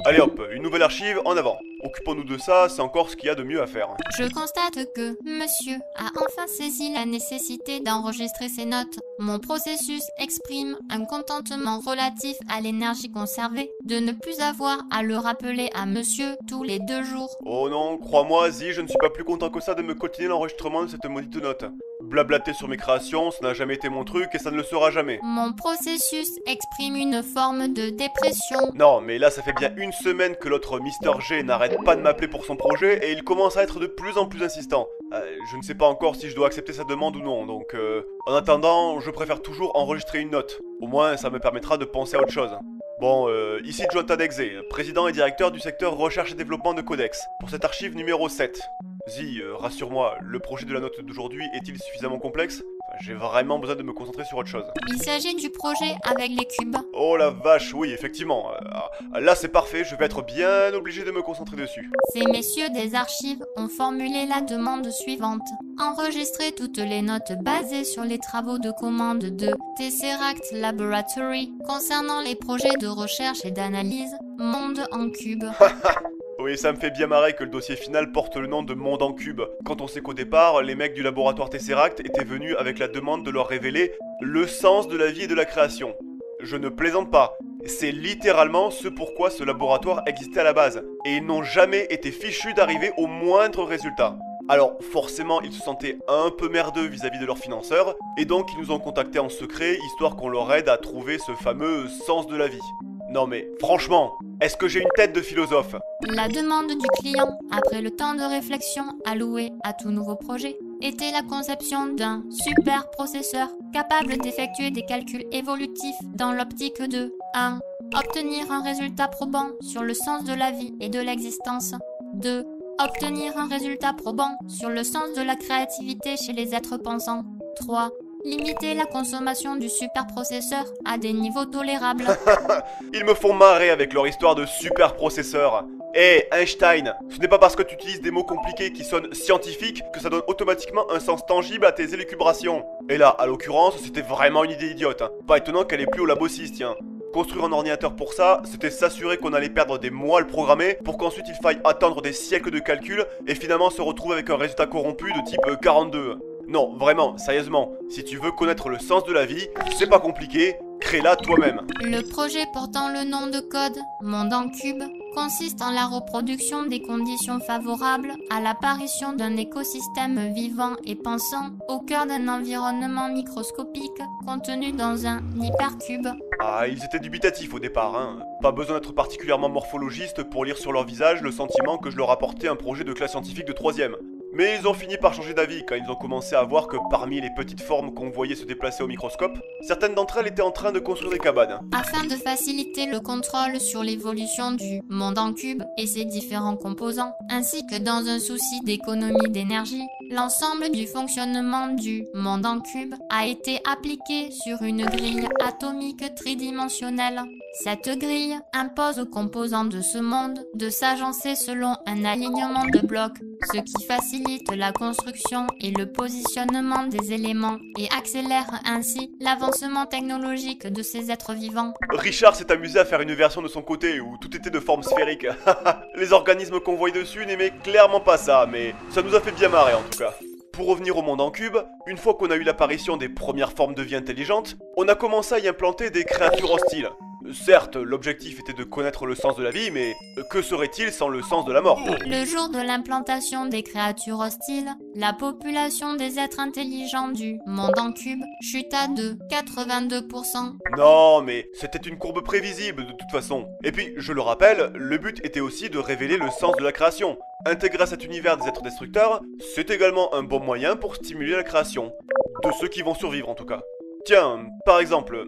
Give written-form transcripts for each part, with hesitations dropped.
Allez hop, une nouvelle archive en avant. Occupons-nous de ça, c'est encore ce qu'il y a de mieux à faire. Je constate que monsieur a enfin saisi la nécessité d'enregistrer ses notes. Mon processus exprime un contentement relatif à l'énergie conservée, de ne plus avoir à le rappeler à monsieur tous les 2 jours. Oh non, crois-moi, Zi, je ne suis pas plus content que ça de me coltiner l'enregistrement de cette maudite note. Blablater sur mes créations, ça n'a jamais été mon truc et ça ne le sera jamais. Mon processus exprime une forme de dépression. Non, mais là ça fait bien une semaine que l'autre Mister G n'arrête pas de m'appeler pour son projet et il commence à être de plus en plus insistant. Je ne sais pas encore si je dois accepter sa demande ou non, donc en attendant, je préfère toujours enregistrer une note. Au moins, ça me permettra de penser à autre chose. Bon, ici Jonathan Dexé, président et directeur du secteur recherche et développement de Codex, pour cette archive numéro 7. Zi, rassure-moi, le projet de la note d'aujourd'hui est-il suffisamment complexe? J'ai vraiment besoin de me concentrer sur autre chose. Il s'agit du projet avec les cubes. Oh la vache, oui, effectivement. Là c'est parfait, je vais être bien obligé de me concentrer dessus. Ces messieurs des archives ont formulé la demande suivante. Enregistrer toutes les notes basées sur les travaux de commande de Tesseract Laboratory concernant les projets de recherche et d'analyse Monde en cube. Oui, ça me fait bien marrer que le dossier final porte le nom de Monde en cube, quand on sait qu'au départ, les mecs du laboratoire Tesseract étaient venus avec la demande de leur révéler le sens de la vie et de la création. Je ne plaisante pas, c'est littéralement ce pourquoi ce laboratoire existait à la base, et ils n'ont jamais été fichus d'arriver au moindre résultat. Alors forcément, ils se sentaient un peu merdeux vis-à-vis de leurs financeurs, et donc ils nous ont contactés en secret, histoire qu'on leur aide à trouver ce fameux sens de la vie. Non mais, franchement, est-ce que j'ai une tête de philosophe? La demande du client, après le temps de réflexion alloué à tout nouveau projet, était la conception d'un super processeur capable d'effectuer des calculs évolutifs dans l'optique de 1. Obtenir un résultat probant sur le sens de la vie et de l'existence. 2. Obtenir un résultat probant sur le sens de la créativité chez les êtres pensants. 3. Limiter la consommation du superprocesseur à des niveaux tolérables. Ils me font marrer avec leur histoire de super processeur. Hé, Einstein, ce n'est pas parce que tu utilises des mots compliqués qui sonnent scientifiques que ça donne automatiquement un sens tangible à tes élucubrations. Et là, à l'occurrence, c'était vraiment une idée idiote. Pas étonnant qu'elle ait plu au labo 6, tiens. Construire un ordinateur pour ça, c'était s'assurer qu'on allait perdre des mois à le programmer pour qu'ensuite il faille attendre des siècles de calcul et finalement se retrouver avec un résultat corrompu de type 42. Non, vraiment, sérieusement, si tu veux connaître le sens de la vie, c'est pas compliqué, crée-la toi-même. Le projet portant le nom de code Monde en cube consiste en la reproduction des conditions favorables à l'apparition d'un écosystème vivant et pensant au cœur d'un environnement microscopique contenu dans un hypercube. Ah, ils étaient dubitatifs au départ, hein. Pas besoin d'être particulièrement morphologiste pour lire sur leur visage le sentiment que je leur apportais un projet de classe scientifique de 3ème. Mais ils ont fini par changer d'avis quand ils ont commencé à voir que parmi les petites formes qu'on voyait se déplacer au microscope, certaines d'entre elles étaient en train de construire des cabanes. Afin de faciliter le contrôle sur l'évolution du monde en cube et ses différents composants, ainsi que dans un souci d'économie d'énergie, l'ensemble du fonctionnement du monde en cube a été appliqué sur une grille atomique tridimensionnelle. Cette grille impose aux composants de ce monde de s'agencer selon un alignement de blocs, ce qui facilite la construction et le positionnement des éléments et accélère ainsi l'avancement technologique de ces êtres vivants. Richard s'est amusé à faire une version de son côté où tout était de forme sphérique. Les organismes qu'on voyait dessus n'aimaient clairement pas ça, mais ça nous a fait bien marrer en tout cas. Pour revenir au monde en cube, une fois qu'on a eu l'apparition des premières formes de vie intelligentes, on a commencé à y implanter des créatures hostiles. Certes, l'objectif était de connaître le sens de la vie, mais que serait-il sans le sens de la mort? Le jour de l'implantation des créatures hostiles, la population des êtres intelligents du monde en cube chuta de 82%. Non, mais c'était une courbe prévisible de toute façon. Et puis, je le rappelle, le but était aussi de révéler le sens de la création. Intégrer à cet univers des êtres destructeurs, c'est également un bon moyen pour stimuler la création. De ceux qui vont survivre en tout cas. Tiens, par exemple,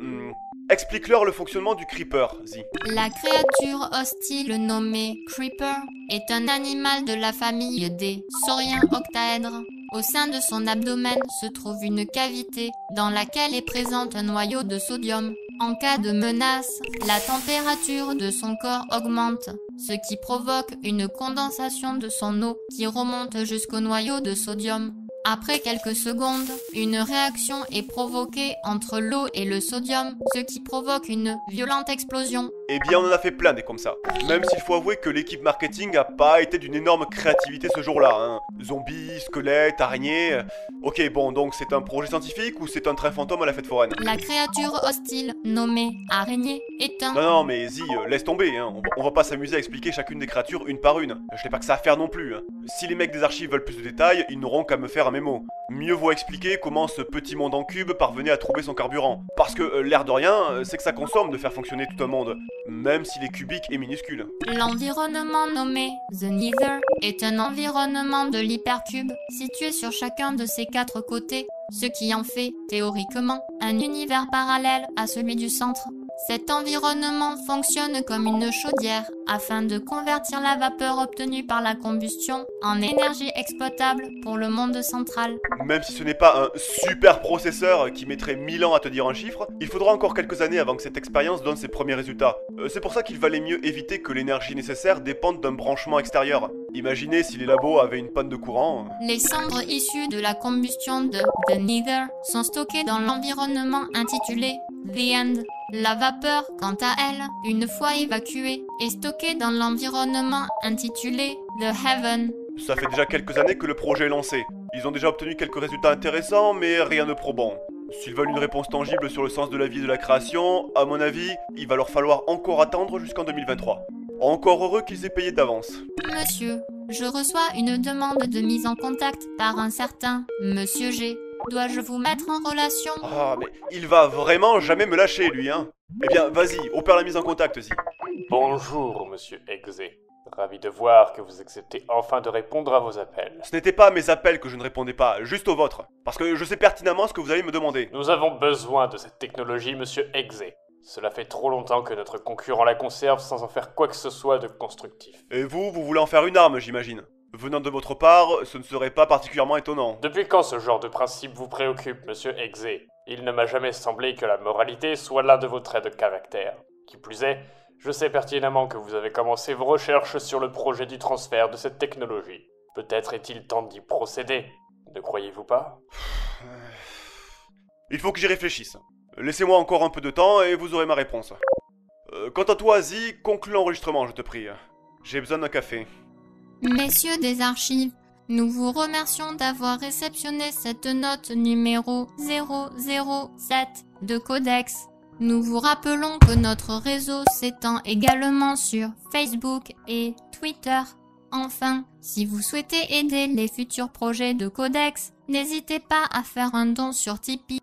explique-leur le fonctionnement du Creeper, Zi. La créature hostile nommée Creeper est un animal de la famille des sauriens octaèdres. Au sein de son abdomen se trouve une cavité dans laquelle est présent un noyau de sodium. En cas de menace, la température de son corps augmente, ce qui provoque une condensation de son eau qui remonte jusqu'au noyau de sodium. Après quelques secondes, une réaction est provoquée entre l'eau et le sodium, ce qui provoque une violente explosion. Eh bien, on en a fait plein des comme ça. Même s'il faut avouer que l'équipe marketing a pas été d'une énorme créativité ce jour-là, hein. Zombies, squelettes, araignées... Ok, bon, donc c'est un projet scientifique ou c'est un train fantôme à la fête foraine? La créature hostile, nommée araignée, est un... Non, mais laisse tomber, hein. On va pas s'amuser à expliquer chacune des créatures une par une. Je n'ai pas que ça à faire non plus, hein. Si les mecs des archives veulent plus de détails, ils n'auront qu'à me faire un mémo. Mieux vaut expliquer comment ce petit monde en cube parvenait à trouver son carburant. Parce que l'air de rien, c'est que ça consomme de faire fonctionner tout un monde, même s'il est cubique et minuscule. L'environnement nommé The Nether est un environnement de l'hypercube situé sur chacun de ses 4 côtés, ce qui en fait, théoriquement, un univers parallèle à celui du centre. Cet environnement fonctionne comme une chaudière afin de convertir la vapeur obtenue par la combustion en énergie exploitable pour le monde central. Même si ce n'est pas un super processeur qui mettrait 1000 ans à te dire un chiffre, il faudra encore quelques années avant que cette expérience donne ses premiers résultats. C'est pour ça qu'il valait mieux éviter que l'énergie nécessaire dépende d'un branchement extérieur. Imaginez si les labos avaient une panne de courant... Les cendres issues de la combustion de The Nether sont stockées dans l'environnement intitulé The End. La vapeur, quant à elle, une fois évacuée, est stockée dans l'environnement intitulé The Heaven. Ça fait déjà quelques années que le projet est lancé. Ils ont déjà obtenu quelques résultats intéressants, mais rien de probant. S'ils veulent une réponse tangible sur le sens de la vie et de la création, à mon avis, il va leur falloir encore attendre jusqu'en 2023. Encore heureux qu'ils aient payé d'avance. Monsieur, je reçois une demande de mise en contact par un certain Monsieur G. Dois-je vous mettre en relation? Ah, mais il va vraiment jamais me lâcher, lui, hein. Eh bien, vas-y, opère la mise en contact, Zi. Bonjour, monsieur Exé. Ravi de voir que vous acceptez enfin de répondre à vos appels. Ce n'était pas à mes appels que je ne répondais pas, juste aux vôtres. Parce que je sais pertinemment ce que vous allez me demander. Nous avons besoin de cette technologie, monsieur Exé. Cela fait trop longtemps que notre concurrent la conserve sans en faire quoi que ce soit de constructif. Et vous voulez en faire une arme, j'imagine. Venant de votre part, ce ne serait pas particulièrement étonnant. Depuis quand ce genre de principe vous préoccupe, monsieur Exé? Il ne m'a jamais semblé que la moralité soit l'un de vos traits de caractère. Qui plus est, je sais pertinemment que vous avez commencé vos recherches sur le projet du transfert de cette technologie. Peut-être est-il temps d'y procéder, ne croyez-vous pas? Il faut que j'y réfléchisse. Laissez-moi encore un peu de temps et vous aurez ma réponse. Quant à toi, Zi, conclue l'enregistrement, je te prie. J'ai besoin d'un café. Messieurs des archives, nous vous remercions d'avoir réceptionné cette note numéro 007 de Codex. Nous vous rappelons que notre réseau s'étend également sur Facebook et Twitter. Enfin, si vous souhaitez aider les futurs projets de Codex, n'hésitez pas à faire un don sur Tipeee.